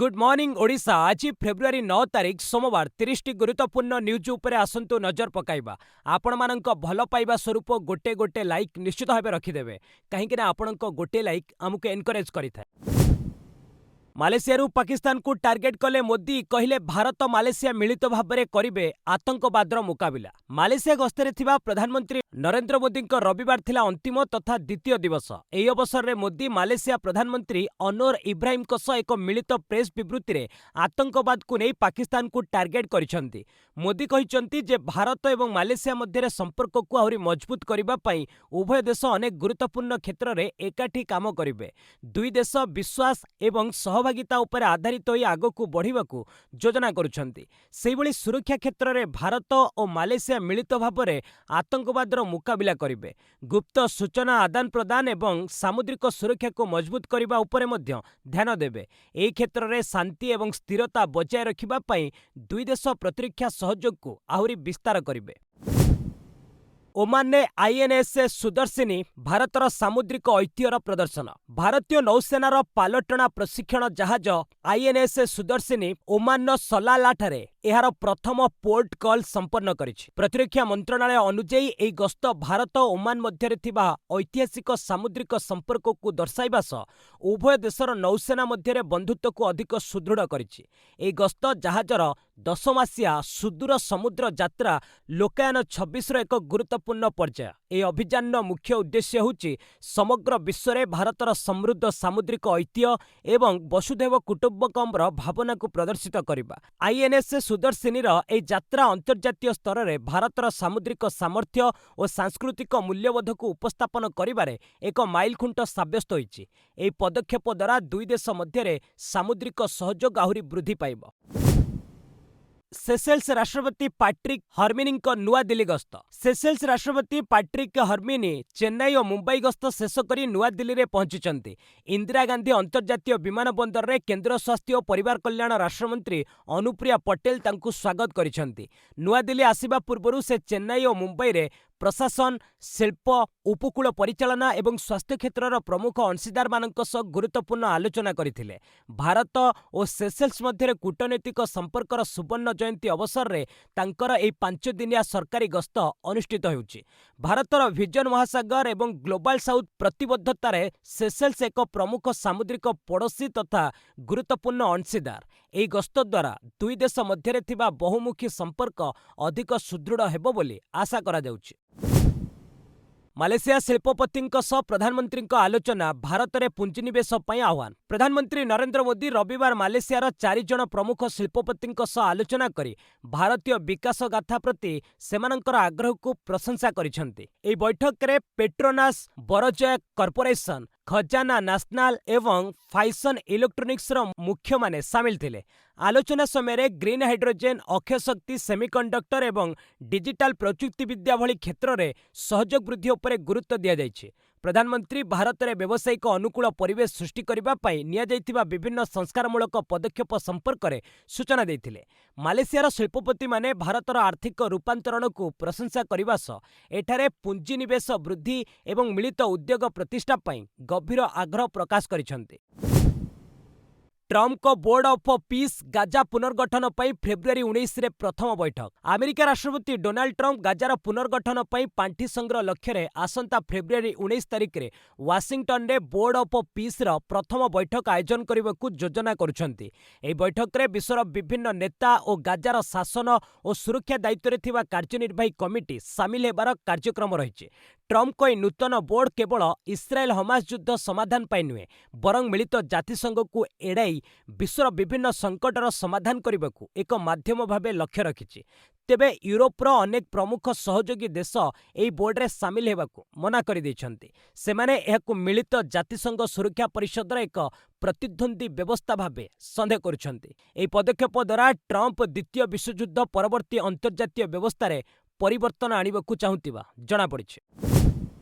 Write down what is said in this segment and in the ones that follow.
Good morning Odisha. आज February 9 तारिख सोमवार 30 टी गुरुत्वपूर्ण न्यूज उपरे आसंतु नजर पकाइबा। आपण मानक भल पाइबा स्वरूप गोटे गोटे लाइक निश्चित भाव रखिदेवे, कहीं आपण गोटे लाइक आमको एनकरेज करिथाए। मालेशिया पाकिस्तान को टार्गेट कले मोदी कहले भारत मालेशिया मिलित भाव में करिवे आतंकवादर मुकाबिला। मालेशिया गस्तरे थिबा प्रधानमंत्री नरेंद्र मोदी रविवार थिला अंतिम तथा द्वितीय दिवस। एही अवसर में मोदी मालेशिया प्रधानमंत्री अनवर इब्राहिम सह एक मिलित प्रेस विवृत्ति में आतंकवाद को नहीं पाकिस्तान को टार्गेट करिसेंती। मोदी कहिसेंती जे भारत एवं मालेशिया मध्य संपर्क को आहुरी मजबूत करबा पई उभय देश अनेक गुरुत्वपूर्ण क्षेत्र में एकाठी काम करिवे। दुई देश विश्वास एवं सहभागिता उपर आधारित होई आगकू बढ़िबाकू योजना करुछंती। सेहिभଳି सुरक्षा क्षेत्र में भारत और मालेशिया मिलित भाव में आतंकवादर मुकाबिला करिवे। गुप्त सूचना आदान प्रदान एवं सामुद्रिक सुरक्षा को मजबूत करबा उपरे मध्य ध्यान देबे। एही क्षेत्र में शांति एवं स्थिरता बजाय रखिबा पई दुई देश प्रतिरक्षा सहयोग को आहुरी विस्तार करिवे। ओमान ने आईएनएस सुदर्शिनी भारतर सामुद्रिक ऐतिह्यर प्रदर्शन। भारतीय नौसेनार पालटना प्रशिक्षण जहाज आईएनएस सुदर्शिनी ओमान सलालाठारे एहार प्रथम पोर्ट कॉल संपन्न करिछि। प्रतिरक्षा मंत्रणालय अनुଯାयी एही गस्त भारत ओमान मध्य थिबा ऐतिहासिक सामुद्रिक संपर्क को दर्शाइबा सह उभय देशर नौसेना मध्य बंधुत्व को अधिक सुदृढ़ करिछि। एही गस्त जहाजर 10 मासिया सुदूर समुद्र यात्रा लोकायन 26 एक गुरुत्वपूर्ण पर्याय। ए अभियान मुख्य उद्देश्य होछि समग्र विश्व में भारतर समृद्ध सामुद्रिक ऐतिह्य एवं वसुधैव कुटुंबकमर भावना को प्रदर्शित करबा। आईएनएस सुदर्शिनीर ए यात्रा अंतर्जातीय स्तर में भारतर सामुद्रिक सामर्थ्य और सांस्कृतिक मूल्यबोध को उपस्थापन करिबारे एक माइलखुंट साब्यस्त होइछि। एही पदक्षेप द्वारा दुई देश मध्य सामुद्रिक सहयोग आहुरी वृद्धि पाइब। सेशेल्स राष्ट्रपति पैट्रिक हर्मिनी नुआ दिल्ली गस्त। सेशेल्स राष्ट्रपति पैट्रिक हर्मिनी चेन्नई और मुंबई गस्त शेष कर नुआ दिल्ली में पहुंची। इंदिरा गांधी अंतर्जातीय विमान बंदर में केंद्र स्वास्थ्य और परिवार कल्याण राष्ट्रमंत्री अनुप्रिया पटेल तांकु स्वागत करिसेंती। नुआ दिल्ली आसिबा पूर्वरु से चेन्नई और मुंबई रे प्रशासन, शिल्प, उपकूल परिचालना एवं स्वास्थ्य क्षेत्रर प्रमुख अंशीदार मानक सह गुरुत्वपूर्ण आलोचना करथिले। भारत और सेशेल्स मध्य कूटनैतिक संपर्कर सुवर्ण जयंती अवसर में तांकर एही 5 दिनिया सरकारी गस्त अनुष्ठित होउछि। भारतर विजन महासागर एवं ग्लोबल साउथ प्रतिबद्धतार सेशेल्स एक प्रमुख सामुद्रिक पड़ोशी तथा गुरुत्वपूर्ण अंशीदार। एही गस्त द्वारा दुई देश मध्य थिबा बहुमुखी संपर्क अधिक सुदृढ़ हेबो बोली आशा करा जाउछि। मालेशिया शिल्पपति सह प्रधानमंत्री आलोचना भारत में पुंजीनिवेश आह्वान। प्रधानमंत्री नरेंद्र मोदी रविवार मालेशियार 4 जन प्रमुख शिल्पपति सह आलोचना करी भारतीय विकास गाथा प्रति सेमानंकर आग्रह को प्रशंसा करिसेंती। एही बैठक में पेट्रोनास बरजय कॉर्पोरेशन, खजाना नेशनल एवं फाइसन इलेक्ट्रोनिक्स मुख्य माने शामिल थिले। आलोचना समय ग्रीन हाइड्रोजेन, अक्षय शक्ति, सेमीकंडक्टर एवं डिजिटल प्रजुक्ति विद्या भली क्षेत्र में सहयोग वृद्धि उपरे गुरुत्व दिया जायछि। प्रधानमंत्री भारत में व्यावसायिक अनुकूल परिवेश सृष्टि करबा पई निया जायतिबा विभिन्न संस्कारमूलक पदक्षेप संपर्क में सूचना देथिले। मालेशियार शिल्पपति माने भारतर आर्थिक रूपांतरण को प्रशंसा करबा सह एठारे पुंजीनिवेश वृद्धि एवं मिलित उद्योग प्रतिष्ठा पई गंभीर आग्रह प्रकाश करिसेंती। ट्रम्प को बोर्ड ऑफ पीस गाजा पुनर्गठन पर फेब्रुआरी 19 रे प्रथम बैठक। अमेरिका राष्ट्रपति डोनाल्ड ट्रम्प गाजार पुनर्गठन पर पांठि संग्रह लक्ष्य रे आसंता फेब्रुआरी 19 तारिख रे वाशिंगटन रे बोर्ड ऑफ पीस रा प्रथम बैठक आयोजन करबाकू योजना करुछंती। एही बैठक रे विश्वर विभिन्न नेता और गाजार शासन और सुरक्षा दायित्व रे थिबा कार्यनिर्वाही कमिटी शामिल हेबार कार्यक्रम रहिछि। ट्रम्प को नूतन बोर्ड केवल इस्राएल हमास युद्ध समाधान पाई नुहे बरं मिलित जातिसंघ को एड़ाई विश्वर विभिन्न संकटर समाधान करने एक माध्यम भावे लक्ष्य रखिछि। तेबे यूरोपर अनेक प्रमुख सहयोगी देश एही बोर्ड रे शामिल हेबाकू मना करि दैछन्ति। सेमाने एहाकू मिलित जातिसंघ सुरक्षा परिषदर एक प्रतिद्वंदी व्यवस्था भावे संदेह करुछन्ति। एही पदक्षेप द्वारा ट्रम्प द्वितीय विश्वयुद्ध परवर्ती अंतर्जातीय व्यवस्था परिवर्तन आनिबाकू चाहुतिबा जଣା पड़िछि।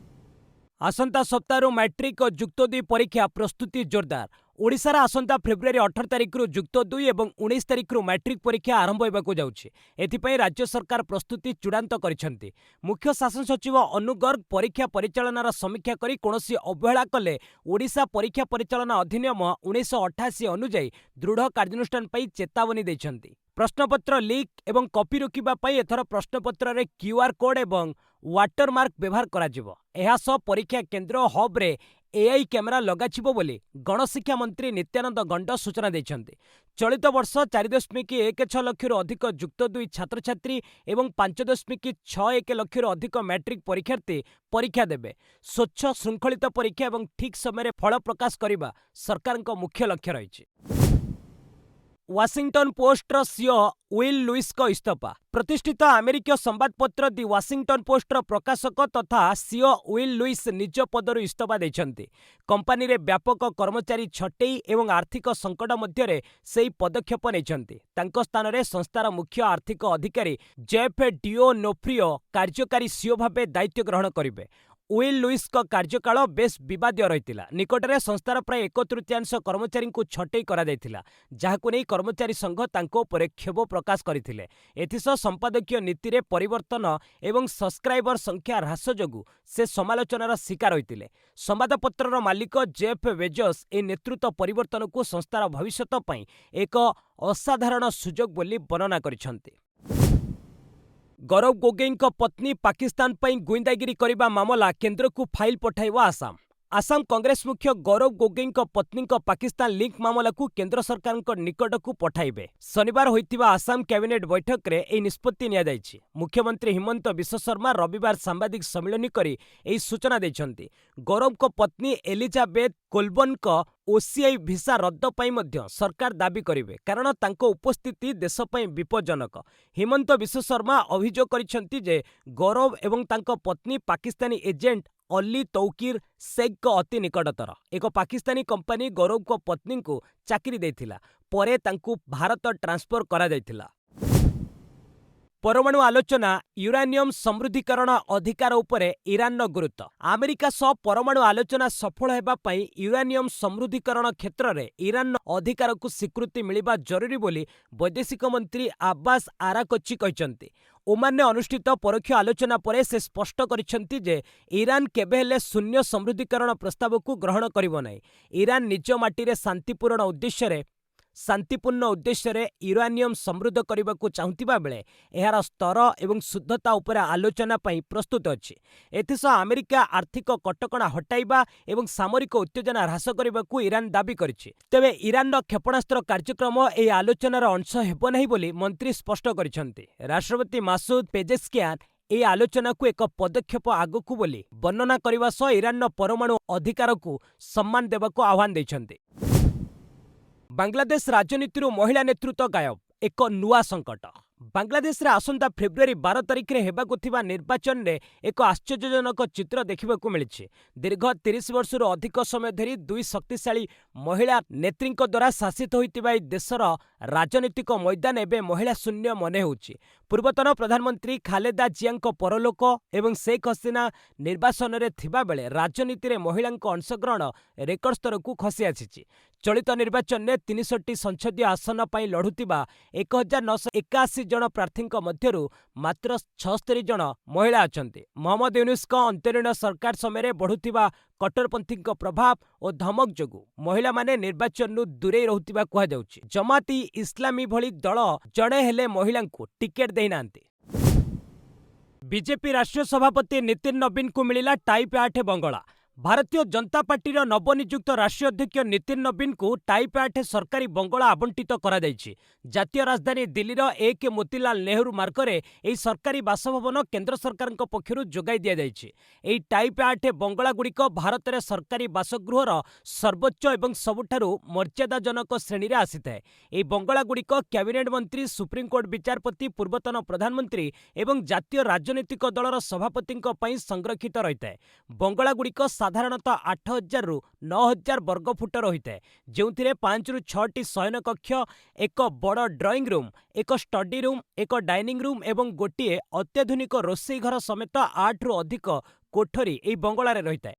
आसंता सप्ताह मैट्रिक और युक्त 2 परीक्षा प्रस्तुति जोरदार। ओडिशार आसंता फेब्रुआरी 18 तारिखରୁ ଯୁକ୍ତ 2 ଏବଂ 19 ତାରିଖରୁ ମ୍ୟାଟ୍ରିକ୍ ପରୀକ୍ଷା ଆରମ୍ଭ ହେବାକୁ ଯାଉଛି। ଏଥିପାଇଁ ରାଜ୍ୟ ସରକାର ପ୍ରସ୍ତୁତି ଚୂଡ଼ାନ୍ତ କରିଛନ୍ତି। ମୁଖ୍ୟ ଶାସନ ସଚିବ ଅନୁ ଗର୍ଗ ପରୀକ୍ଷା ପରିଚାଳନାର ସମୀକ୍ଷା କରି କୌଣସି ଅବହେଳା କଲେ ଓଡ଼ିଶା ପରୀକ୍ଷା ପରିଚାଳନା ଅଧିନିୟମ 1988 ଅନୁଯାୟୀ ଦୃଢ଼ କାର୍ଯ୍ୟାନୁଷ୍ଠାନ ପାଇଁ ଚେତାବନୀ ଦେଇଛନ୍ତି। ପ୍ରଶ୍ନପତ୍ର ଲିକ୍ ଏବଂ କପି ରୋକିବା ପାଇଁ ଏଥର ପ୍ରଶ୍ନପତ୍ରରେ କ୍ୟୁଆର୍ କୋଡ୍ ଏବଂ ୱାଟରମାର୍କ ବ୍ୟବହାର କରାଯିବ। ଏହା ସହ ପରୀକ୍ଷା କେନ୍ଦ୍ର ହବ୍ରେ ଏଆଇ କ୍ୟାମେରା ଲଗାଯିବ ବୋଲି ଗଣଶିକ୍ଷା ମନ୍ତ୍ରୀ ନିତ୍ୟାନନ୍ଦ ଗଣ୍ଡ ସୂଚନା ଦେଇଛନ୍ତି। ଚଳିତ ବର୍ଷ 4.16 ଲକ୍ଷରୁ ଅଧିକ ଯୁକ୍ତ 2 ଛାତ୍ରଛାତ୍ରୀ ଏବଂ 5.61 ଲକ୍ଷରୁ ଅଧିକ ମ୍ୟାଟ୍ରିକ୍ ପରୀକ୍ଷାର୍ଥୀ ପରୀକ୍ଷା ଦେବେ। ସ୍ୱଚ୍ଛ ଶୃଙ୍ଖଳିତ ପରୀକ୍ଷା ଏବଂ ଠିକ୍ ସମୟରେ ଫଳ ପ୍ରକାଶ କରିବା ସରକାରଙ୍କ ମୁଖ୍ୟ ଲକ୍ଷ୍ୟ ରହିଛି। ୱାଶିଂଟନ୍ ପୋଷ୍ଟର ସିଓ ୱିଲ୍ ଲୁଇସ୍ଙ୍କ ଇସ୍ତଫା। ପ୍ରତିଷ୍ଠିତ ଆମେରିକୀୟ ସମ୍ବାଦପତ୍ର ଦି ୱାଶିଂଟନ୍ ପୋଷ୍ଟର ପ୍ରକାଶକ ତଥା ସିଓ ୱିଲ୍ ଲୁଇସ୍ ନିଜ ପଦରୁ ଇସ୍ତଫା ଦେଇଛନ୍ତି। କମ୍ପାନୀରେ ବ୍ୟାପକ କର୍ମଚାରୀ ଛଟେଇ ଏବଂ ଆର୍ଥିକ ସଙ୍କଟ ମଧ୍ୟରେ ସେହି ପଦକ୍ଷେପ ନେଇଛନ୍ତି। ତାଙ୍କ ସ୍ଥାନରେ ସଂସ୍ଥାର ମୁଖ୍ୟ ଆର୍ଥିକ ଅଧିକାରୀ ଜେଫ୍ ଡିଓନୋଫ୍ରିଓ କାର୍ଯ୍ୟକାରୀ ସିଓ ଭାବେ ଦାୟିତ୍ୱ ଗ୍ରହଣ କରିବେ। ୱିଲ୍ ଲୁଇସ୍ଙ୍କ କାର୍ଯ୍ୟକାଳ ବେଶ୍ ବିବାଦୀୟ ରହିଥିଲା। ନିକଟରେ ସଂସ୍ଥାର ପ୍ରାୟ 1/3 କର୍ମଚାରୀଙ୍କୁ ଛଟେଇ କରାଯାଇଥିଲା, ଯାହାକୁ ନେଇ କର୍ମଚାରୀ ସଂଘ ତାଙ୍କ ଉପରେ କ୍ଷୋଭ ପ୍ରକାଶ କରିଥିଲେ। ଏଥିସହ ସମ୍ପାଦକୀୟ ନୀତିରେ ପରିବର୍ତ୍ତନ ଏବଂ ସବସ୍କ୍ରାଇବର ସଂଖ୍ୟା ହ୍ରାସ ଯୋଗୁଁ ସେ ସମାଲୋଚନାର ଶିକାର ହୋଇଥିଲେ। ସମ୍ବାଦପତ୍ରର ମାଲିକ ଜେଫ୍ ବେଜୋସ୍ ଏହି ନେତୃତ୍ୱ ପରିବର୍ତ୍ତନକୁ ସଂସ୍ଥାର ଭବିଷ୍ୟତ ପାଇଁ ଏକ ଅସାଧାରଣ ସୁଯୋଗ ବୋଲି ବର୍ଣ୍ଣନା କରିଛନ୍ତି। ଗୌରବ ଗୋଗୋଇଙ୍କ ପତ୍ନୀ ପାକିସ୍ତାନ ପାଇଁ ଗୁଇନ୍ଦାଗିରି କରିବା ମାମଲା କେନ୍ଦ୍ରକୁ ଫାଇଲ୍ ପଠାଇବ ଆସାମ। ଆସାମ କଂଗ୍ରେସ ମୁଖ୍ୟ ଗୌରବ ଗୋଗୋଇଙ୍କ ପତ୍ନୀଙ୍କ ପାକିସ୍ତାନ ଲିଙ୍କ୍ ମାମଲାକୁ କେନ୍ଦ୍ର ସରକାରଙ୍କ ନିକଟକୁ ପଠାଇବେ। ଶନିବାର ହୋଇଥିବା ଆସାମ କ୍ୟାବିନେଟ୍ ବୈଠକରେ ଏହି ନିଷ୍ପତ୍ତି ନିଆଯାଇଛି। ମୁଖ୍ୟମନ୍ତ୍ରୀ ହିମନ୍ତ ବିଶ୍ବ ଶର୍ମା ରବିବାର ସାମ୍ବାଦିକ ସମ୍ମିଳନୀ କରି ଏହି ସୂଚନା ଦେଇଛନ୍ତି। ଗୌରବଙ୍କ ପତ୍ନୀ ଏଲିଜାବେଥ କୋଲବର୍ନଙ୍କ ଓସିଆଇ ଭିସା ରଦ୍ଦ ପାଇଁ ମଧ୍ୟ ସରକାର ଦାବି କରିବେ, କାରଣ ତାଙ୍କ ଉପସ୍ଥିତି ଦେଶ ପାଇଁ ବିପଜ୍ଜନକ। ହିମନ୍ତ ବିଶ୍ବ ଶର୍ମା ଅଭିଯୋଗ କରିଛନ୍ତି ଯେ ଗୌରବ ଏବଂ ତାଙ୍କ ପତ୍ନୀ ପାକିସ୍ତାନୀ ଏଜେଣ୍ଟ ଅଲ୍ଲୀ ତୌକିର ଶେଖ୍ଙ୍କ ଅତି ନିକଟତର। ଏକ ପାକିସ୍ତାନୀ କମ୍ପାନୀ ଗୌରବଙ୍କ ପତ୍ନୀଙ୍କୁ ଚାକିରି ଦେଇଥିଲା, ପରେ ତାଙ୍କୁ ଭାରତ ଟ୍ରାନ୍ସଫର କରାଯାଇଥିଲା। ପରମାଣୁ ଆଲୋଚନା ୟୁରାନିୟମ୍ ସମୃଦ୍ଧିକରଣ ଅଧିକାର ଉପରେ ଇରାନର ଗୁରୁତ୍ୱ। ଆମେରିକା ସହ ପରମାଣୁ ଆଲୋଚନା ସଫଳ ହେବା ପାଇଁ ୟୁରାନିୟମ୍ ସମୃଦ୍ଧିକରଣ କ୍ଷେତ୍ରରେ ଇରାନର ଅଧିକାରକୁ ସ୍ୱୀକୃତି ମିଳିବା ଜରୁରୀ ବୋଲି ବୈଦେଶିକ ମନ୍ତ୍ରୀ ଆବ୍ବାସ ଆରାକଚି କହିଛନ୍ତି। ଓମାନରେ ଅନୁଷ୍ଠିତ ପରୋକ୍ଷ ଆଲୋଚନା ପରେ ସେ ସ୍ପଷ୍ଟ କରିଛନ୍ତି ଯେ ଇରାନ କେବେ ହେଲେ ଶୂନ୍ୟ ସମୃଦ୍ଧିକରଣ ପ୍ରସ୍ତାବକୁ ଗ୍ରହଣ କରିବ ନାହିଁ। ଇରାନ ନିଜ ମାଟିରେ ଶାନ୍ତିପୂର୍ଣ୍ଣ ଉଦ୍ଦେଶ୍ୟରେ ୟୁରାନିୟମ୍ ସମୃଦ୍ଧ କରିବାକୁ ଚାହୁଁଥିବା ବେଳେ ଏହାର ସ୍ତର ଏବଂ ଶୁଦ୍ଧତା ଉପରେ ଆଲୋଚନା ପାଇଁ ପ୍ରସ୍ତୁତ ଅଛି। ଏଥିସହ ଆମେରିକା ଆର୍ଥିକ କଟକଣା ହଟାଇବା ଏବଂ ସାମରିକ ଉତ୍ତେଜନା ହ୍ରାସ କରିବାକୁ ଇରାନ ଦାବି କରିଛି। ତେବେ ଇରାନର କ୍ଷେପଣାସ୍ତ୍ର କାର୍ଯ୍ୟକ୍ରମ ଏହି ଆଲୋଚନାର ଅଂଶ ହେବ ନାହିଁ ବୋଲି ମନ୍ତ୍ରୀ ସ୍ପଷ୍ଟ କରିଛନ୍ତି। ରାଷ୍ଟ୍ରପତି ମାସୁଦ ପେଜେସ୍କିଆନ୍ ଏହି ଆଲୋଚନାକୁ ଏକ ପଦକ୍ଷେପ ଆଗକୁ ବୋଲି ବର୍ଣ୍ଣନା କରିବା ସହ ଇରାନର ପରମାଣୁ ଅଧିକାରକୁ ସମ୍ମାନ ଦେବାକୁ ଆହ୍ୱାନ ଦେଇଛନ୍ତି। ବାଂଲାଦେଶ ରାଜନୀତିରୁ ମହିଳା ନେତୃତ୍ୱ ଗାୟବ, ଏକ ନୂଆ ସଙ୍କଟ। ବାଂଲାଦେଶରେ ଆସନ୍ତା ଫେବ୍ରୁଆରୀ 12 ତାରିଖରେ ହେବାକୁ ଥିବା ନିର୍ବାଚନରେ ଏକ ଆଶ୍ଚର୍ଯ୍ୟଜନକ ଚିତ୍ର ଦେଖିବାକୁ ମିଳିଛି। ଦୀର୍ଘ 30 ବର୍ଷରୁ ଅଧିକ ସମୟ ଧରି ଦୁଇ ଶକ୍ତିଶାଳୀ ମହିଳା ନେତ୍ରୀଙ୍କ ଦ୍ୱାରା ଶାସିତ ହୋଇଥିବା ଏହି ଦେଶର ରାଜନୈତିକ ମଇଦାନ ଏବେ ମହିଳା ଶୂନ୍ୟ ମନେ ହେଉଛି। ପୂର୍ବତନ ପ୍ରଧାନମନ୍ତ୍ରୀ ଖାଲେଦା ଜିଆଙ୍କ ପରଲୋକ ଏବଂ ଶେଖ୍ ହସିନା ନିର୍ବାସନରେ ଥିବାବେଳେ ରାଜନୀତିରେ ମହିଳାଙ୍କ ଅଂଶଗ୍ରହଣ ରେକର୍ଡ ସ୍ତରକୁ ଖସି ଆସିଛି। ଚଳିତ ନିର୍ବାଚନରେ 300ଟି ସଂସଦୀୟ ଆସନ ପାଇଁ ଲଢୁଥିବା 1981 ଜଣ ପ୍ରାର୍ଥୀଙ୍କ ମଧ୍ୟରୁ ମାତ୍ର 76 ଜଣ ମହିଳା ଅଛନ୍ତି। ମହମ୍ମଦ ୟୁନୁସଙ୍କ ଅନ୍ତରୀଣ ସରକାର ସମୟରେ ବଢୁଥିବା କଟ୍ଟରପନ୍ଥୀଙ୍କ ପ୍ରଭାବ ଓ ଧମକ ଯୋଗୁଁ ମହିଳାମାନେ ନିର୍ବାଚନରୁ ଦୂରେଇ ରହୁଥିବା କୁହାଯାଉଛି। ଜମାତ ଇ ଇସ୍ଲାମୀ ଭଳି ଦଳ ଜଣେ ହେଲେ ମହିଳାଙ୍କୁ ଟିକେଟ୍ ଦେଇନାହାନ୍ତି। ବିଜେପି ରାଷ୍ଟ୍ରୀୟ ସଭାପତି ନିତିନ ନବୀନଙ୍କୁ ମିଳିଲା ଟାଇପ୍ 8 ବଙ୍ଗଳା। ଭାରତୀୟ ଜନତା ପାର୍ଟିର ନବନିଯୁକ୍ତ ରାଷ୍ଟ୍ରୀୟ ଅଧ୍ୟକ୍ଷ ନିତିନ ନବୀନଙ୍କୁ ଟାଇପ୍ 8 ସରକାରୀ ବଙ୍ଗଳା ଆବଣ୍ଟିତ କରାଯାଇଛି। ଜାତୀୟ ରାଜଧାନୀ ଦିଲ୍ଲୀର 1 ମୋତିଲାଲ ନେହେରୁ ମାର୍ଗରେ ଏହି ସରକାରୀ ବାସଭବନ କେନ୍ଦ୍ର ସରକାରଙ୍କ ପକ୍ଷରୁ ଯୋଗାଇ ଦିଆଯାଇଛି। ଏହି ଟାଇପ୍ 8 ବଙ୍ଗଳାଗୁଡ଼ିକ ଭାରତରେ ସରକାରୀ ବାସଗୃହର ସର୍ବୋଚ୍ଚ ଏବଂ ସବୁଠାରୁ ମର୍ଯ୍ୟାଦାଜନକ ଶ୍ରେଣୀରେ ଆସିଥାଏ। ଏହି ବଙ୍ଗଳାଗୁଡ଼ିକ କ୍ୟାବିନେଟ୍ ମନ୍ତ୍ରୀ, ସୁପ୍ରିମକୋର୍ଟ ବିଚାରପତି, ପୂର୍ବତନ ପ୍ରଧାନମନ୍ତ୍ରୀ ଏବଂ ଜାତୀୟ ରାଜନୈତିକ ଦଳର ସଭାପତିଙ୍କ ପାଇଁ ସଂରକ୍ଷିତ ରହିଥାଏ। ବଙ୍ଗଳାଗୁଡ଼ିକ ସାଧାରଣତଃ 8000ରୁ 9000 ବର୍ଗଫୁଟର ହୋଇଥାଏ, ଯେଉଁଥିରେ 5ରୁ 6ଟି ଶୟନ କକ୍ଷ, ଏକ ବଡ଼ ଡ୍ରଇଂ ରୁମ୍, ଏକ ଷ୍ଟଡି ରୁମ୍, ଏକ ଡାଇନିଂ ରୁମ୍ ଏବଂ ଗୋଟିଏ ଅତ୍ୟାଧୁନିକ ରୋଷେଇ ଘର ସମେତ 8ରୁ ଅଧିକ କୋଠରୀ ଏହି ବଙ୍ଗଳାରେ ରହିଥାଏ।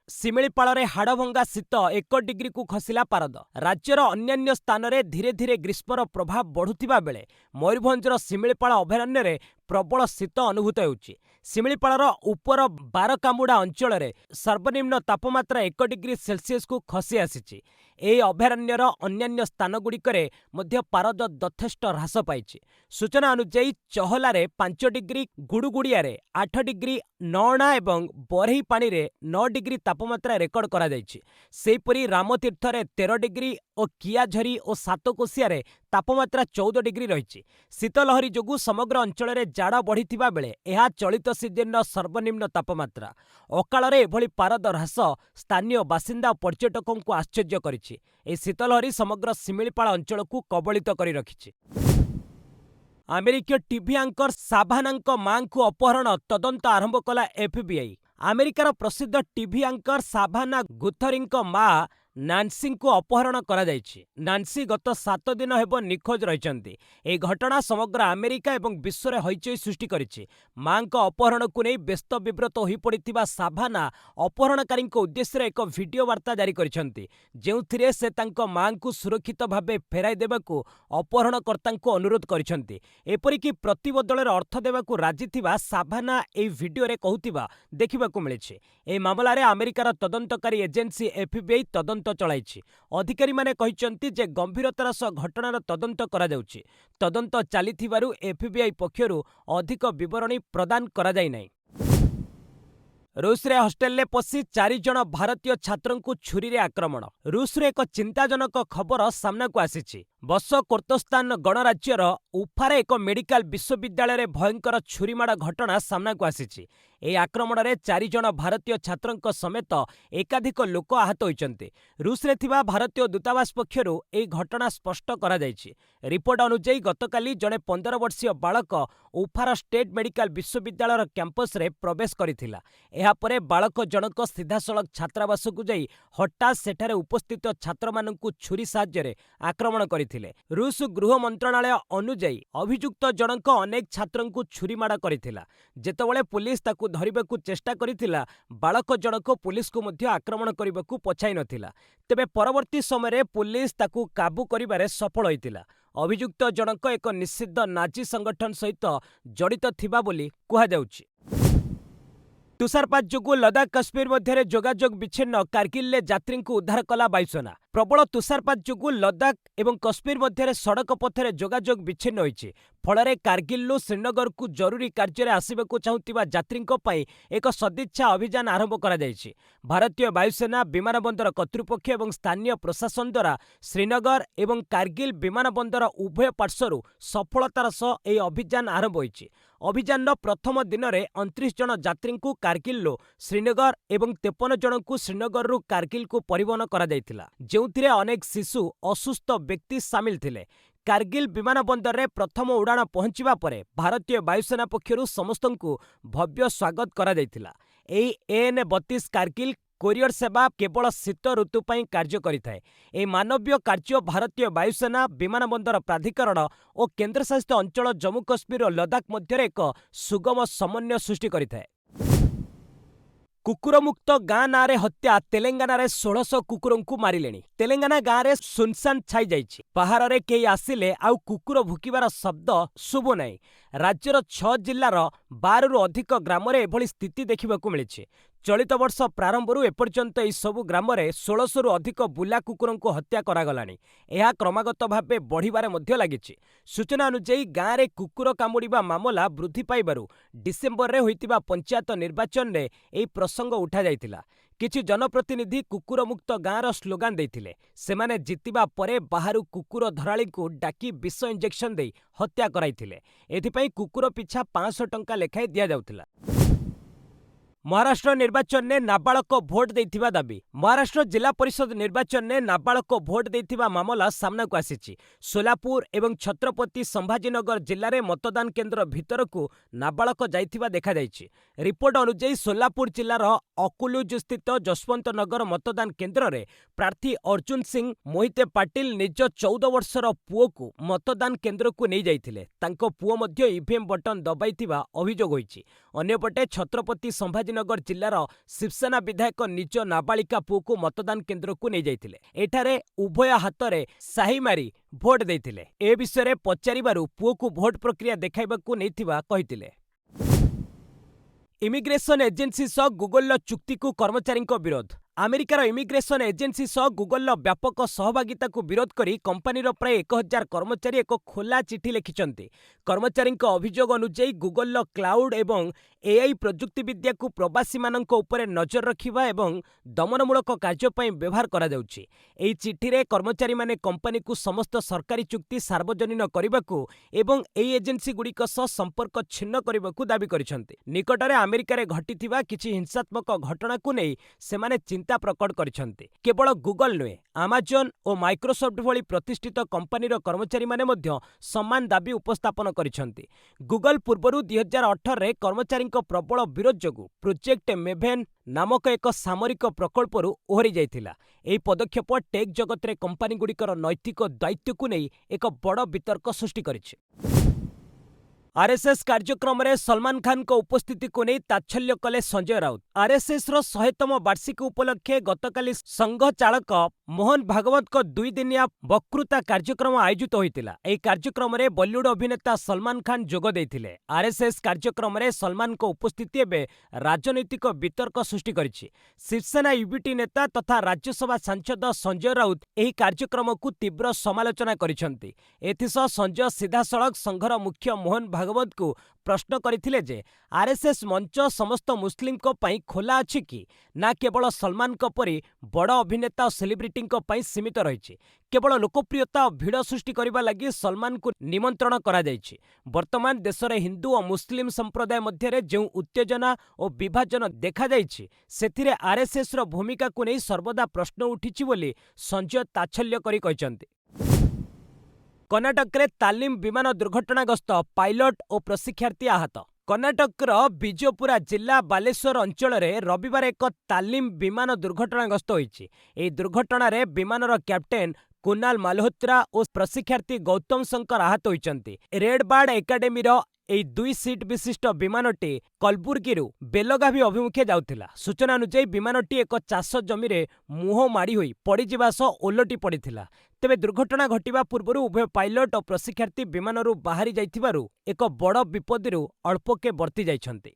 ଶିମିଳିପାଳରେ ହାଡ଼ଭଙ୍ଗା ଶୀତ 1 ଡିଗ୍ରୀକୁ ଖସିଲା ପାରଦ। ରାଜ୍ୟର ଅନ୍ୟାନ୍ୟ ସ୍ଥାନରେ ଧୀରେ ଧୀରେ ଗ୍ରୀଷ୍ମର ପ୍ରଭାବ ବଢ଼ୁଥିବା ବେଳେ ମୟୂରଭଞ୍ଜର ଶିମିଳିପାଳ ଅଭୟାରଣ୍ୟରେ ପ୍ରବଳ ଶୀତ ଅନୁଭୂତ ହେଉଛି। ଶିମିଳିପାଳର ଉପର ବାରକାମୁଡ଼ା ଅଞ୍ଚଳରେ ସର୍ବନିମ୍ନ ତାପମାତ୍ରା 1 ଡିଗ୍ରୀ ସେଲ୍ସିୟସକୁ ଖସି ଆସିଛି। ଏହି ଅଭୟାରଣ୍ୟର ଅନ୍ୟାନ୍ୟ ସ୍ଥାନଗୁଡ଼ିକରେ ମଧ୍ୟ ପାରଦ ଯଥେଷ୍ଟ ହ୍ରାସ ପାଇଛି। ସୂଚନା ଅନୁଯାୟୀ ଚହଲାରେ 5 ଡିଗ୍ରୀ, ଗୁଡୁଗୁଡିଆରେ 8 ଡିଗ୍ରୀ, ନଅଣା ଏବଂ ବରେହିପାଣିରେ 9 ଡିଗ୍ରୀ ତାପମାତ୍ରା ରେକର୍ଡ କରାଯାଇଛି। ସେହିପରି ରାମତୀର୍ଥରେ 13 ଡିଗ୍ରୀ ଓ କିଆଝରି ଓ ସାତକୋଶିଆରେ ତାପମାତ୍ରା 14 ଡିଗ୍ରୀ ରହିଛି। ଶୀତଲହରୀ ଯୋଗୁଁ ସମଗ୍ର ଅଞ୍ଚଳରେ ଜାଡ଼ ବଢ଼ିଥିବା ବେଳେ ଏହା ଚଳିତ ସିଜନର ସର୍ବନିମ୍ନ ତାପମାତ୍ରା। ଅକାଳରେ ଏଭଳି ପାରଦ ହ୍ରାସ ସ୍ଥାନୀୟ ବାସିନ୍ଦା ଓ ପର୍ଯ୍ୟଟକଙ୍କୁ ଆଶ୍ଚର୍ଯ୍ୟ କରିଛି। ଏହି ଶୀତଲହରୀ ସମଗ୍ର ଶିମିଳିପାଳ ଅଞ୍ଚଳକୁ କବଳିତ କରି ରଖିଛି। ଆମେରିକୀୟ ଟିଭି ଆଙ୍କର ସାଭାନାଙ୍କ ମାଙ୍କୁ ଅପହରଣ ତଦନ୍ତ ଆରମ୍ଭ କଲା ଏଫ୍ବିଆଇ। ଆମେରିକାର ପ୍ରସିଦ୍ଧ ଟିଭି ଆଙ୍କର ସାଭାନା ଗୁଥରିଙ୍କ ମା ନାନ୍ସିଙ୍କୁ ଅପହରଣ କରାଯାଇଛି। ନାନ୍ସି ଗତ 7 ଦିନ ହେବ ନିଖୋଜ ରହିଛନ୍ତି। ଏହି ଘଟଣା ସମଗ୍ର ଆମେରିକା ଏବଂ ବିଶ୍ୱରେ ହଇଚଇ ସୃଷ୍ଟି କରିଛି। ମାଙ୍କ ଅପହରଣକୁ ନେଇ ବ୍ୟସ୍ତ ବିବ୍ରତ ହୋଇପଡ଼ିଥିବା ସାଭାନା ଅପହରଣକାରୀଙ୍କ ଉଦ୍ଦେଶ୍ୟରେ ଏକ ଭିଡିଓ ବାର୍ତ୍ତା ଜାରି କରିଛନ୍ତି, ଯେଉଁଥିରେ ସେ ତାଙ୍କ ମାଙ୍କୁ ସୁରକ୍ଷିତ ଭାବେ ଫେରାଇ ଦେବାକୁ ଅପହରଣକର୍ତ୍ତାଙ୍କୁ ଅନୁରୋଧ କରିଛନ୍ତି। ଏପରିକି ପ୍ରତିବଦଳରେ ଅର୍ଥ ଦେବାକୁ ରାଜି ଥିବା ସାଭାନା ଏହି ଭିଡିଓରେ କହୁଥିବା ଦେଖିବାକୁ ମିଳିଛି। ଏହି ମାମଲାରେ ଆମେରିକାର ତଦନ୍ତକାରୀ ଏଜେନ୍ସି ଏଫ୍ବିଆଇ ତଦନ୍ତ ଚଳାଇଛି। ଅଧିକାରୀମାନେ କହିଛନ୍ତି ଯେ ଗମ୍ଭୀରତାର ସହ ଘଟଣାର ତଦନ୍ତ କରାଯାଉଛି। ତଦନ୍ତ ଚାଲିଥିବାରୁ ଏଫ୍ବିଆଇ ପକ୍ଷରୁ ଅଧିକ ବିବରଣୀ ପ୍ରଦାନ କରାଯାଇନାହିଁ। ରୁଷରେ ହଷ୍ଟେଲରେ ପଶି 4 ଜଣ ଭାରତୀୟ ଛାତ୍ରଙ୍କୁ ଛୁରୀରେ ଆକ୍ରମଣ। ରୁଷରେ ଏକ ଚିନ୍ତାଜନକ ଖବର ସାମ୍ନାକୁ ଆସିଛି। ବଶକୋର୍ତ୍ତସ୍ତାନ ଗଣରାଜ୍ୟର ଉଫାରେ ଏକ ମେଡିକାଲ ବିଶ୍ୱବିଦ୍ୟାଳୟରେ ଭୟଙ୍କର ଛୁରୀମାଡ଼ ଘଟଣା ସାମ୍ନାକୁ ଆସିଛି। ଏହି ଆକ୍ରମଣରେ 4 ଜଣ ଭାରତୀୟ ଛାତ୍ରଙ୍କ ସମେତ ଏକାଧିକ ଲୋକ ଆହତ ହୋଇଛନ୍ତି। ରୁଷରେ ଥିବା ଭାରତୀୟ ଦୂତାବାସ ପକ୍ଷରୁ ଏହି ଘଟଣା ସ୍ପଷ୍ଟ କରାଯାଇଛି। ରିପୋର୍ଟ ଅନୁଯାୟୀ ଗତକାଲି ଜଣେ 15 ବର୍ଷୀୟ ବାଳକ ଉଫାର ଷ୍ଟେଟ୍ ମେଡିକାଲ ବିଶ୍ୱବିଦ୍ୟାଳୟର କ୍ୟାମ୍ପସରେ ପ୍ରବେଶ କରିଥିଲା। ଏହାପରେ ବାଳକ ଜଣକ ସିଧାସଳଖ ଛାତ୍ରାବାସକୁ ଯାଇ ହଠାତ୍ ସେଠାରେ ଉପସ୍ଥିତ ଛାତ୍ରମାନଙ୍କୁ ଛୁରୀ ସାହାଯ୍ୟରେ ଆକ୍ରମଣ କରିଥିଲେ। ରୁଷ ଗୃହ ମନ୍ତ୍ରଣାଳୟ ଅନୁଯାୟୀ ଅଭିଯୁକ୍ତ ଜଣକ ଅନେକ ଛାତ୍ରଙ୍କୁ ଛୁରୀମାଡ଼ କରିଥିଲା। ଯେତେବେଳେ ପୁଲିସ ତାକୁ ଧରିବାକୁ ଚେଷ୍ଟା କରିଥିଲା, ବାଳକ ଜଣକ ପୁଲିସକୁ ମଧ୍ୟ ଆକ୍ରମଣ କରିବାକୁ ପଛାଇ ନଥିଲା। ତେବେ ପରବର୍ତ୍ତୀ ସମୟରେ ପୁଲିସ ତାକୁ କାବୁ କରିବାରେ ସଫଳ ହୋଇଥିଲା। ଅଭିଯୁକ୍ତ ଜଣକ ଏକ ନିଷିଦ୍ଧ ନାଜି ସଂଗଠନ ସହିତ ଜଡ଼ିତ ଥିବା ବୋଲି କୁହାଯାଉଛି। ତୁଷାରପାତ ଯୋଗୁଁ ଲଦାଖ କାଶ୍ମୀର ମଧ୍ୟରେ ଯୋଗାଯୋଗ ବିଚ୍ଛିନ୍ନ, କାର୍ଗିଲରେ ଯାତ୍ରୀଙ୍କୁ ଉଦ୍ଧାର କଲା ବାୟୁସେନା। ପ୍ରବଳ ତୁଷାରପାତ ଯୋଗୁଁ ଲଦାଖ ଏବଂ କାଶ୍ମୀର ମଧ୍ୟରେ ସଡ଼କ ପଥରେ ଯୋଗାଯୋଗ ବିଚ୍ଛିନ୍ନ ହୋଇଛି। ଫଳରେ କାର୍ଗିଲରୁ ଶ୍ରୀନଗରକୁ ଜରୁରୀ କାର୍ଯ୍ୟରେ ଆସିବାକୁ ଚାହୁଁଥିବା ଯାତ୍ରୀଙ୍କ ପାଇଁ ଏକ ସଦିଚ୍ଛା ଅଭିଯାନ ଆରମ୍ଭ କରାଯାଇଛି। ଭାରତୀୟ ବାୟୁସେନା, ବିମାନ ବନ୍ଦର କର୍ତ୍ତୃପକ୍ଷ ଏବଂ ସ୍ଥାନୀୟ ପ୍ରଶାସନ ଦ୍ୱାରା ଶ୍ରୀନଗର ଏବଂ କାର୍ଗିଲ ବିମାନ ବନ୍ଦର ଉଭୟ ପାର୍ଶ୍ୱରୁ ସଫଳତାର ସହ ଏହି ଅଭିଯାନ ଆରମ୍ଭ ହୋଇଛି। ଅଭିଯାନର ପ୍ରଥମ ଦିନରେ 29 ଜଣ ଯାତ୍ରୀଙ୍କୁ କାର୍ଗିଲରୁ ଶ୍ରୀନଗର ଏବଂ 53 ଜଣଙ୍କୁ ଶ୍ରୀନଗରରୁ କାର୍ଗିଲକୁ ପରିବହନ କରାଯାଇଥିଲା, ଯେଉଁଥିରେ ଅନେକ ଶିଶୁ ଅସୁସ୍ଥ ବ୍ୟକ୍ତି ସାମିଲ ଥିଲେ। କାର୍ଗିଲ ବିମାନ ବନ୍ଦରରେ ପ୍ରଥମ ଉଡ଼ାଣ ପହଞ୍ଚିବା ପରେ ଭାରତୀୟ ବାୟୁସେନା ପକ୍ଷରୁ ସମସ୍ତଙ୍କୁ ଭବ୍ୟ ସ୍ୱାଗତ କରାଯାଇଥିଲା। ଏହି AN-32 କାର୍ଗିଲ କୋରିଅର ସେବା କେବଳ ଶୀତ ଋତୁ ପାଇଁ କାର୍ଯ୍ୟ କରିଥାଏ। ଏହି ମାନବୀୟ କାର୍ଯ୍ୟ ଭାରତୀୟ ବାୟୁସେନା, ବିମାନ ବନ୍ଦର ପ୍ରାଧିକରଣ ଓ କେନ୍ଦ୍ରଶାସିତ ଅଞ୍ଚଳ ଜମ୍ମୁ କାଶ୍ମୀର ଓ ଲଦାଖ ମଧ୍ୟରେ ଏକ ସୁଗମ ସମନ୍ୱୟ ସୃଷ୍ଟି କରିଥାଏ। କୁକୁରମୁକ୍ତ ଗାଁ ନାଁରେ ହତ୍ୟା, ତେଲେଙ୍ଗାନାରେ 1600 କୁକୁରଙ୍କୁ ମାରିଲେଣି। ତେଲେଙ୍ଗାନା ଗାଁରେ ସୁନସାନ ଛାଇଯାଇଛି। ବାହାରରେ କେହି ଆସିଲେ ଆଉ କୁକୁର ଭୁକିବାର ଶବ୍ଦ ଶୁଭୁନାହିଁ। ରାଜ୍ୟର 6 ଜିଲ୍ଲାର 12ରୁ ଅଧିକ ଗ୍ରାମରେ ଏଭଳି ସ୍ଥିତି ଦେଖିବାକୁ ମିଳିଛି। ଚଳିତ ବର୍ଷ ପ୍ରାରମ୍ଭରୁ ଏପର୍ଯ୍ୟନ୍ତ ଏହି ସବୁ ଗ୍ରାମରେ 1600ରୁ ଅଧିକ ବୁଲା କୁକୁରଙ୍କୁ ହତ୍ୟା କରାଗଲାଣି। ଏହା କ୍ରମାଗତ ଭାବେ ବଢ଼ିବାରେ ମଧ୍ୟ ଲାଗିଛି। ସୂଚନା ଅନୁଯାୟୀ ଗାଁରେ କୁକୁର କାମୁଡ଼ିବା ମାମଲା ବୃଦ୍ଧି ପାଇବାରୁ ଡିସେମ୍ବରରେ ହୋଇଥିବା ପଞ୍ଚାୟତ ନିର୍ବାଚନରେ ଏହି ପ୍ରସଙ୍ଗ ଉଠାଯାଇଥିଲା। କିଛି ଜନପ୍ରତିନିଧି କୁକୁରମୁକ୍ତ ଗାଁର ସ୍ଲୋଗାନ ଦେଇଥିଲେ। ସେମାନେ ଜିତିବା ପରେ ବାହାରୁ କୁକୁର ଧରାଳିଙ୍କୁ ଡାକି ବିଷ ଇଞ୍ଜେକ୍ସନ ଦେଇ ହତ୍ୟା କରାଇଥିଲେ। ଏଥିପାଇଁ କୁକୁର ପିଛା 500 ଟଙ୍କା ଲେଖାଏଁ ଦିଆଯାଉଥିଲା। ମହାରାଷ୍ଟ୍ର ନିର୍ବାଚନରେ ନାବାଳକ ଭୋଟ ଦେଇଥିବା ଦାବି। ମହାରାଷ୍ଟ୍ର ଜିଲ୍ଲା ପରିଷଦ ନିର୍ବାଚନରେ ନାବାଳକ ଭୋଟ ଦେଇଥିବା ମାମଲା ସାମ୍ନାକୁ ଆସିଛି। ସୋଲାପୁର ଏବଂ ଛତ୍ରପତି ସମ୍ଭାଜୀନଗର ଜିଲ୍ଲାରେ ମତଦାନ କେନ୍ଦ୍ର ଭିତରକୁ ନାବାଳକ ଯାଇଥିବା ଦେଖାଯାଇଛି। ରିପୋର୍ଟ ଅନୁଯାୟୀ ସୋଲାପୁର ଜିଲ୍ଲାର ଅକୁଲୁଜସ୍ଥିତ ଯଶବନ୍ତ ନଗର ମତଦାନ କେନ୍ଦ୍ରରେ ପ୍ରାର୍ଥୀ ଅର୍ଜୁନ ସିଂ ମୋହିତେ ପାଟିଲ ନିଜ 14 ବର୍ଷର ପୁଅକୁ ମତଦାନ କେନ୍ଦ୍ରକୁ ନେଇଯାଇଥିଲେ। ତାଙ୍କ ପୁଅ ମଧ୍ୟ ଇଭିଏମ୍ ବଟନ ଦବାଇଥିବା ଅଭିଯୋଗ ହୋଇଛି। ଅନ୍ୟପଟେ ଛତ୍ରପତି ସମ୍ଭାଜୀ शिवाजीनगर जिल्लार शिवसेना विधायक निज नाबालिका पुओकु मतदान केन्द्रକୁ ନେଇଯାଇଥିଲେ। ଏଠାରେ ଉଭୟ ହାତରେ ସାହି ମାରି ଭୋଟ ଦେଇଥିଲେ। ଏ ବିଷୟରେ ପଚାରିବାରୁ ପୁଅକୁ ଭୋଟ ପ୍ରକ୍ରିୟା ଦେଖାଇବାକୁ ନେଇଥିବା କହିଥିଲେ। इमिग्रेशन एजेन्सी सह गुगल चुक्ति को कर्मचारी विरोध। अमेरिकार इमिग्रेशन एजेन्सी सह गुगल व्यापक सहभागिता को विरोध करी कंपानीर प्राय 1000 कर्मचारी एक खोला चिठी लिखिछन्ति। कर्मचारी अभियोग अनुसार गुगल क्लाउड एवं एआई प्रजुक्ति विद्या को प्रवासी मानक उपरे नजर रखिबा एवं दमनमूलक कार्य पई व्यवहार करा जाउछि। एई चिठी रे कर्मचारी माने कंपनी को समस्त सरकारी चुक्ति सार्वजनीन करबाकू एवं एई एजेन्सी गुड़िक सह संपर्क छिन्न करबाकू दाबी करिसन्ति। निकटरे अमेरिकार घटिथिबा किछि हिंसात्मक घटना को नै सेमाने चिंता प्रकट करिसन्ति। केवल गूगल नुहे अमेजन और माइक्रोसॉफ्ट भली प्रतिष्ठित कंपनीर कर्मचारी माने मध्य समान दाबी उपस्थापन करिसन्ति। गूगल पूर्वरु 2018 रे कर्मचारी प्रबल विरोध जोगु प्रोजेक्ट मेभेन नामक एक सामरिक प्रकल्परू ओहरी जाइथिला। एही पदक्षेप टेक जगत रे कंपनी गुड़िकर नैतिक दायित्व को नै एक बड़ वितर्क सृष्टि करिछि। आरएसएस कार्यक्रम में सलमान खान को उपस्थिति को नहीं ताच्छल्य कले संजय राउत। आरएसएस रो 100तम वार्षिकी उपलक्षे गतकाली संघ चालक मोहन भागवत को 2 दिनिया वक्तृता कार्यक्रम आयोजित होइतिला। एही कार्यक्रम में बॉलीवुड अभिनेता सलमान खान जोग देइथिले। आरएसएस कार्यक्रम में सलमान को उपस्थिति एबे राजनैतिक वितर्क सृष्टि करिछि। शिवसेना यूबीटी नेता तथा राज्यसभा सांसद संजय राउत एही कार्यक्रम को तीव्र समालोचना करिसंति। एथिसह संजय सीधासळख संघर मुख्य मोहन भागवत को प्रश्न करथिले जे आरएसएस मंच समस्त मुस्लिम को पई खोला अछि कि ना केवल सलमान को परी बड़ अभिनेता और सेलिब्रिटी को पई सीमित रहिछि। केवल लोकप्रियता और भिड़ सृष्टि करबा लागि सलमान को निमंत्रण करा जाइछि। वर्तमान देश रे हिंदू और मुस्लिम संप्रदाय मध्य जो उत्तेजना और विभाजन देखा जाइछि सेथिरे आरएसएस रो भूमिका को नै सर्वदा प्रश्न उठिछि बोली संजय ताच्छल्य करी कहिसंति। कर्नाटक रे तालीम विमान दुर्घटनाग्रस्त पायलट और प्रशिक्षार्थी आहत। कर्नाटकर बिजपुरा जिला बालेश्वर अंचल रे रविवार एक तालीम विमान दुर्घटनाग्रस्त होइछि। एही दुर्घटना रे विमानर कैप्टेन कुणाल माल्होत्रा और प्रशिक्षार्थी गौतम शंकर आहत होइछन्ति। रेडबार्ड एकाडेमी रो एई 2 सीट विशिष्ट विमानटी कलबुर्गीरू बेलगावी अभिमुखे जाउथिला। सूचना अनुसार विमानटी एक चाष जमी रे मुह माड़ी होई पड़ीजिबा सह ओलटी पड़िथिला। तेबे दुर्घटना घटिबा पूर्वरु उभय पायलट और प्रशिक्षार्थी विमानरू बाहरी जाइथिबारु एक बड़ विपदरू अल्पके बर्ती जाइछन्ति।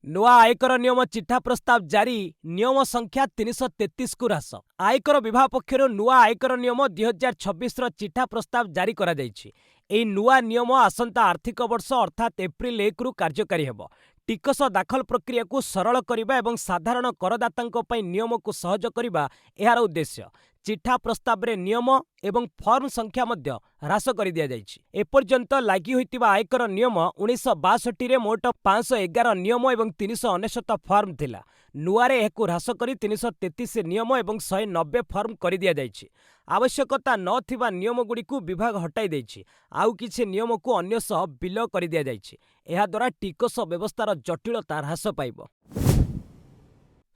नुआ आयकर नियम चिठा प्रस्ताव जारी नियम संख्या 333 को ह्रास। आयकर विभाग पक्षर नुआ आयकर नियम 2026 रो चिठा प्रस्ताव जारी करा जाइछि। एही नुआ नियम आसंता आर्थिक वर्ष अर्थात एप्रिल 1 रु कार्यकारी हेबो। टिकस दाखल प्रक्रिया को सरल करिबा एवं साधारण करदातांको पई नियम को सहज करिबा एहार उद्देश्य। चिठा प्रस्ताव रे नियम एवं फॉर्म संख्या मध्य ह्रास कर दिया जाइछि। एपर्यंत लागि होइतिबा आयकर नियम 1962 रे मोट 511 नियम एवं 399 फॉर्म थिला। नुआरे एहाकु ह्रास करी 333 नियम एवं 190 फॉर्म कर दिया जाइछि। आवश्यकता नथिबा नियम गुड़िकु विभाग हटाई दैछि। आउ किछि नियम को अन्य सह विलय कर दिया जाइछि। एहा द्वारा टिकस व्यवस्थार जटिलता ह्रास पाइबो।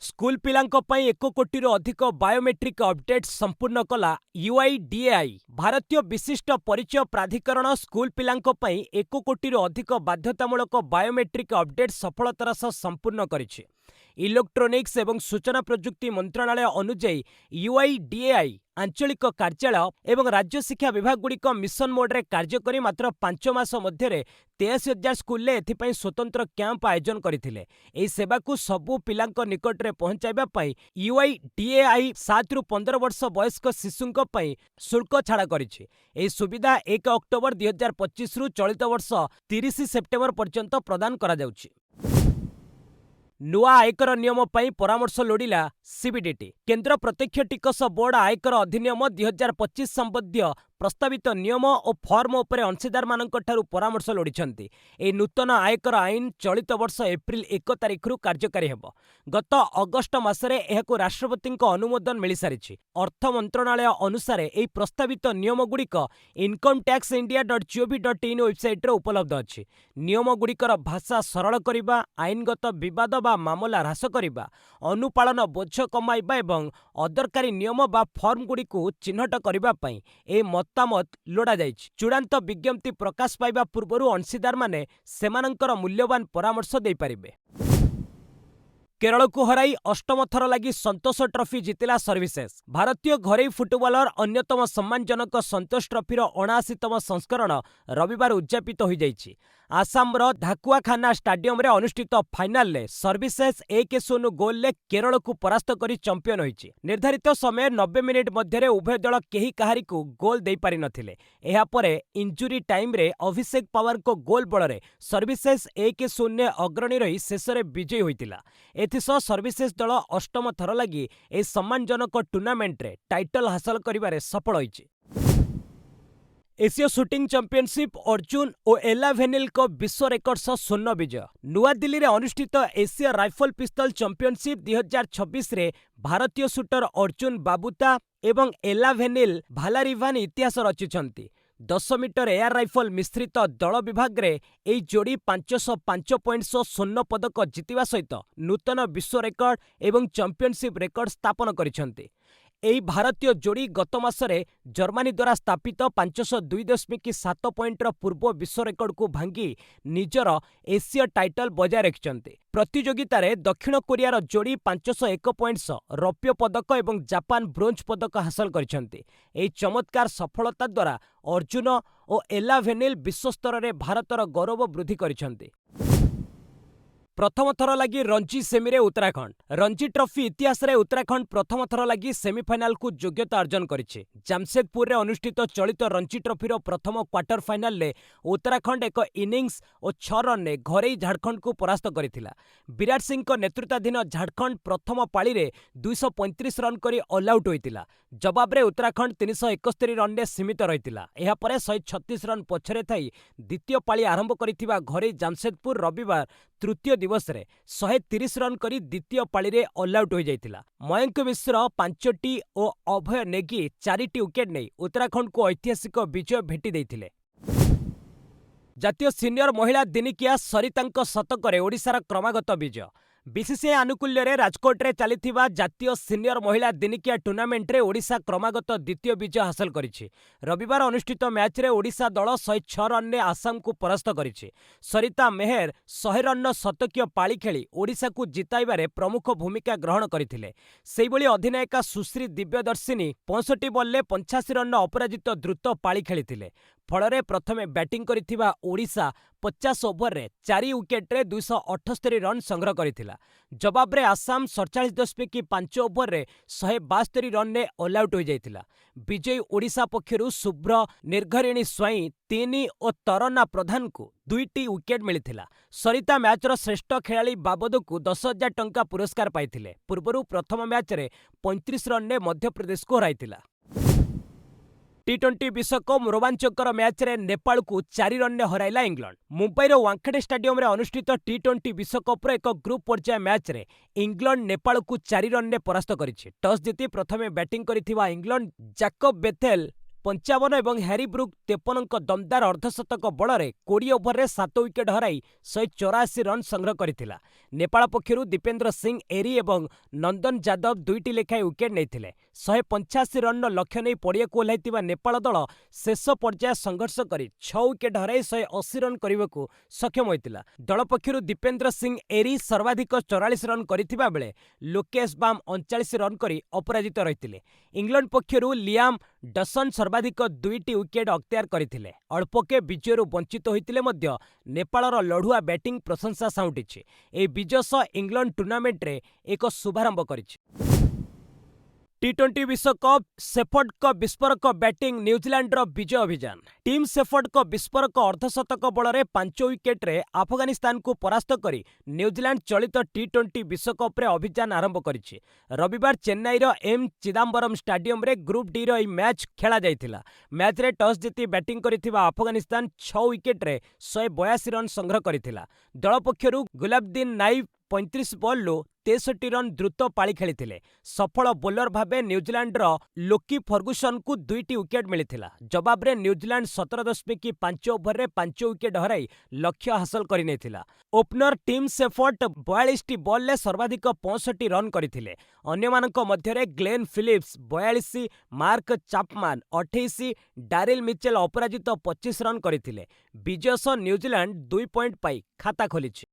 स्कूल पिलांको पई 1 कोटी अधिक बायोमेट्रिक अपडेट संपूर्ण कला यूआईडीएआई। भारतीय विशिष्ट परिचय प्राधिकरण स्कूल पिलांको पई 1 कोटी अधिक बाध्यतामूलक बायोमेट्रिक अपडेट सफलतार सह संपूर्ण करिछि। इलेक्ट्रोनिक्स एवं सूचना प्रजुक्ति मंत्रणालय अनुଯାयी यूआईडीएआई आंचलिक कार्यालय एवं राज्य शिक्षा विभाग गुड़िक मिशन मोड रे कार्य करी मात्र 5 मास मध्य 83,000 स्कूल ले एथिपई स्वतंत्र कैंप आयोजन करथिले। एही सेवा को सबु पिलांक निकट रे पहुंचाइबा पई यूआईडीएआई 7 रु 15 वर्ष वयस्क शिशुंक पई शुल्क छाड़ करिछि। एही सुविधा 1 अक्टोबर 2025 रु चलित वर्ष 30 सेप्टेम्बर पर्यंत प्रदान करा जाउछि। नुआ आयकर नियम पई परामर्श लोडिला सीबीडीटी। केंद्र प्रत्यक्ष टिकस बोर्ड आयकर अधिनियम 2025 संबंधी प्रस्तावित नियम और फॉर्म उपरे अंशीदार मानक ठारू परामर्श लोडिछन्ति। ए नूतन आयकर आईन चलित वर्ष एप्रिल 1 तारिख रु कार्यकारी हेबो। गत अगस्ट मासरे एहाकु राष्ट्रपतिଙ୍କ अनुमोदन मिली सारिछि। अर्थ मंत्रणालय अनुसार एही प्रस्तावित नियम गुड़िक incometaxindia.gov.in वेबसाइट रे उपलब्ध अछि। नियम गुड़िकर भाषा सरल करिबा, आईनगत विवाद बा मामला ह्रास करिबा, अनुपालन बोझ कमाइबा एवं अदरकारी नियम बा फॉर्म गुड़िकु चिन्हट करिबा पई ए मतामत लोड़ा जाइछि। चूड़ांत विज्ञप्ति प्रकाश पाइबा पूर्वरु अंशीदार माने सेमानंकर मूल्यवान परामर्श देई पारिबे। केरळକୁ हराई अष्टम थर लगी संतोष ट्रॉफी जितिला सर्विसेस। भारतीय घरोई फुटबॉलर अन्यतम सम्मानजनक संतोष ट्रॉफीर 79तम संस्करण रविवार उद्यापित हो जाइछि। आसामर धाकुआखाना स्टाडियम रे अनुष्ठित फाइनाल रे सर्विसेस 1-0 गोल ले केरल को परास्त करी चैंपियन होइछि। निर्धारित समय 90 मिनिट मध्य उभय दल केही काहारी को गोल दे पारि नथिले। एहा परे इंजुरी टाइम रे अभिषेक पावर को गोल बल सर्विसेस 1-0 अग्रणी रही शेष में विजयी होइतिला। एथिसह सर्विसेस दल अष्टम थर लगी ए सम्मानजनक टूर्नामेंट रे टाइटल हासिल करिबारे सफल होइछि। एशिया शूटिंग चैंपियनशिप अर्जुन और एला भेनिल को विश्व रेकर्ड सह स्वर्ण विजय। नुआ दिल्ली रे अनुष्ठित एशिया राइफल पिस्तल चैंपियनशिप 2026 रे भारतीय शूटर अर्जुन बाबुता एवं एला भेनिल भालारिभान इतिहास रचिछंती। 10 मीटर एयर राइफल मिश्रित दल विभाग रे एई जोड़ी 505 पॉइंट स्वर्ण पदक जितिबा सहित नूतन विश्व रेकर्ड एवं चैंपियनशिप रेकर्ड स्थापन करिसंती। एई भारतीय जोड़ी गत मासरे जर्मनी द्वारा स्थापित 502.7 पॉइंटर पूर्व विश्व रेकर्ड को भांगी निजर एशिया टाइटल बजाय रखिछंती। प्रतियोगितार दक्षिण कोरियार जोड़ी 501 पॉइंट्स रौप्य पदक एवं जापान ब्रोंज पदक हासिल करिसंती। एई चमत्कार सफलता द्वारा अर्जुन और एला भेनिल विश्व स्तर में भारतर गौरव वृद्धि करिसंती। प्रथम थर लगी रणजी सेमी रे उत्तराखंड। रणजी ट्रॉफी इतिहास रे उत्तराखंड प्रथम थर लगी सेमीफाइनाल को योग्यता अर्जन करिछि। जामशेदपुर रे अनुष्ठित चलित रणजी ट्रॉफीर प्रथम क्वार्टर फाइनाल रे उत्तराखंड एक इनिंग्स और 6 रन ने घरे झारखंड को परास्त करिथिला। विराट सिंह को नेतृत्वाधीन झारखंड प्रथम पाली रे 235 रन करी ऑल आउट होइतिला। जवाब रे उत्तराखंड 371 रन ने सीमित रहितिला। एहा परे 136 रन पछरे थाई द्वितीय पाली आरंभ करिथिबा घरे जामशेदपुर रविवार तृतीय दिवस रे 130 रन करी द्वितीय पाली रे ऑल आउट हो जाइतिला। मयंक मिश्र 5टी और अभय नेगी 4टी विकेट नहीं उत्तराखंड को ऐतिहासिक विजय भेटी देइथिले। जातीय सीनियर महिला दिनिकिया सरितांक शतकरे ओडिशार क्रमागत विजय। बीसीसीआई आनुकूल्य रे राजकोट रे चलिथिबा जातीय सीनियर महिला दिनिकिया टूर्नामेंट रे ओडिशा क्रमागत द्वितीय विजय हासिल करिछि। रविवार अनुष्ठित मैच रे ओडिशा दल 106 रन ने आसाम को परास्त करिछि। सरिता मेहर 100 रन शतकीय पाଳି खेली ओडिशा को जिताइबारे प्रमुख भूमिका ग्रहण करथिले। सेहिभଳି अधिनायिका सुश्री दिव्यदर्शिनी 65 बॉल 85 रन अपराजित द्रुत पाଳି खेलिथिले। फଳରେ प्रथमे बैटिंग करिथिबा ओडिशा 50 ओभर रे 4 विकेट रे 278 रन संग्रह करिथिला। जवाब रे आसाम 47.5 ओभर रे 172 रन ने ऑल आउट हो जाइथिला। विजयी ओडिशा पक्षरु शुभ्र निर्घरिणी स्वाई 3 और तरना प्रधान को 2टी विकेट मिलिथिला। सरिता मैचर श्रेष्ठ खेलाड़ी बाबद को 10,000 टंका पुरस्कार पाइथिले। पूर्वरु प्रथम मैच रे 35 रन ने मध्य प्रदेश को हराइथिला। टी20 विश्वकप रोमांचकर मैच रे नेपाल को 4 रन ने हराइला इंग्लैंड। मुंबईर वांखेड़े स्टाडियम रे अनुष्ठित टी20 विश्वकप एक ग्रुप पर्याय मैच रे इंग्लैंड नेपाल को 4 रन ने परास्त करिछि। टॉस जीति प्रथमे बैटिंग करिथिबा इंग्लैंड जैकब बेथेल 55 और हैरी ब्रुक 53 दमदार अर्धशतक बल 20 ओभर रे 7 विकेट हराई 184 रन संग्रह करिथिला। नेपाल पक्षरु दीपेंद्र सिंह एरी एवं नंदन यादव 2टी लेखाएं विकेट नैथिले। 185 रन लक्ष्य नहीं पड़िया को ओह्लाइथिबा नेपाल दल शेष पर्याय संघर्ष करी 6 विकेट हराई 180 रन करने सक्षम होइतिला। दल पक्षरु दीपेंद्र सिंह एरी सर्वाधिक 44 रन करिथिबा बेले लोकेश बाम 39 रन करी अपराजित रहिथिले। इंग्लैंड पक्षरु लियाम डसन सर्वाधिक 2टी विकेट अख्तियार करथिले। अल्पके विजयरु वंचित होइतिले मध्य नेपालर लढुआ बैटिंग प्रशंसा साउंटिछि। ए विजय सह इंग्लैंड टूर्नामेंट रे एक शुभारंभ करिछि। टी20 विश्वकप शेफर्ड को विस्फोरक बैटिंग न्यूजीलैंड विजय अभियान। टीम शेफर्ड को विस्फोरक अर्धशतक बल 5 विकेट रे अफगानिस्तान को परास्त करी न्यूजीलैंड चलित टी20 विश्वकप रे अभियान आरंभ करिछि। रविवार चेन्नईर एम चिदम्बरम स्टाडियम रे ग्रुप डी रो मैच खेला जाइथिला। मैच रे टॉस जीति बैटिंग करिथिबा अफगानिस्तान 6 विकेट रे 182 रन संग्रह करिथिला। दल पक्षरु गुलाबदीन नाइब 35 बॉल 63 रन द्रुत पाଳି खेलिथिले। सफल बोलर भाबे न्यूजीलैंडर लोकी फर्गुसन को 2टी विकेट मिलिथिला। जवाब रे न्यूजीलैंड 17.5 ओभर रे 5 विकेट हराई लक्ष्य हासिल करि नैथिला। ओपनर टीम शेफर्ड 42 बॉल ले सर्वाधिक 65 रन करिथिले। अन्यमानक मध्यरे Glenn Phillips 42, Mark Chapman 28, Daryl Mitchell अपराजित 25 रन करिथिले। विजय सह न्यूजीलैंड 2 पॉइंट पाई खाता खोलिछि।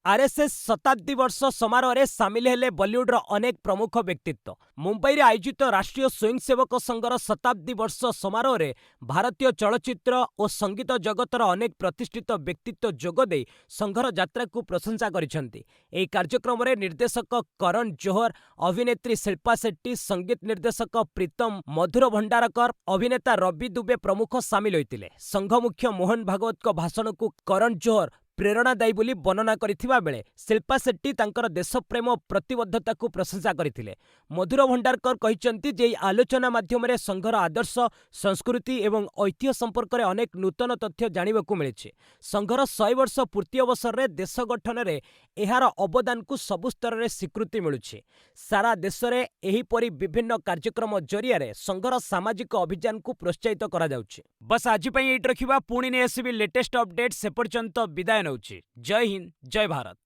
आरएसएस शताब्दी वर्ष समारोह सामिल हेले बॉलीवुड अनेक प्रमुख व्यक्तित्व। मुंबई रे आयोजित राष्ट्रीय स्वयंसेवक संघर शताब्दी वर्ष समारोह भारतीय चलचित्र और संगीत जगतर अनेक प्रतिष्ठित व्यक्तित्व जोगदे संघर यात्रा को प्रशंसा करिसेंती। एही कार्यक्रम रे निर्देशक करण जोहर, अभिनेत्री शिल्पा शेट्टी, संगीत निर्देशक प्रीतम मधुर भंडारकर, अभिनेता रवि दुबे प्रमुख सामिल होइतिले। संघ मुख्य मोहन भागवत को भाषण को करण जोहर प्रेरणादायी बोली वर्णना करथिबा बेले शिल्पा शेट्टी तांकर देशप्रेम प्रतिबद्धता को प्रशंसा करथिले। मधुर भंडारकर कहिसंती जे आलोचना माध्यम रे संघर आदर्श, संस्कृति एवं ऐतिह्य संपर्क में अनेक नूतन तथ्य जानिबाकू मिलिछि। संघर 100 वर्ष पूर्ति अवसर रे देश गठन रे एहार अवदान को सबु स्तर रे स्वीकृति मिलुछि। सारा देश रे एही परि विभिन्न कार्यक्रम जरिया रे संघर सामाजिक अभियान को प्रोत्साहित करा जाउछि। बस आज पई एट रखिबा, पुणी ने आसीबी लेटेस्ट अपडेट। से पर्यंत विदाय नउछि। जय हिंद, जय भारत।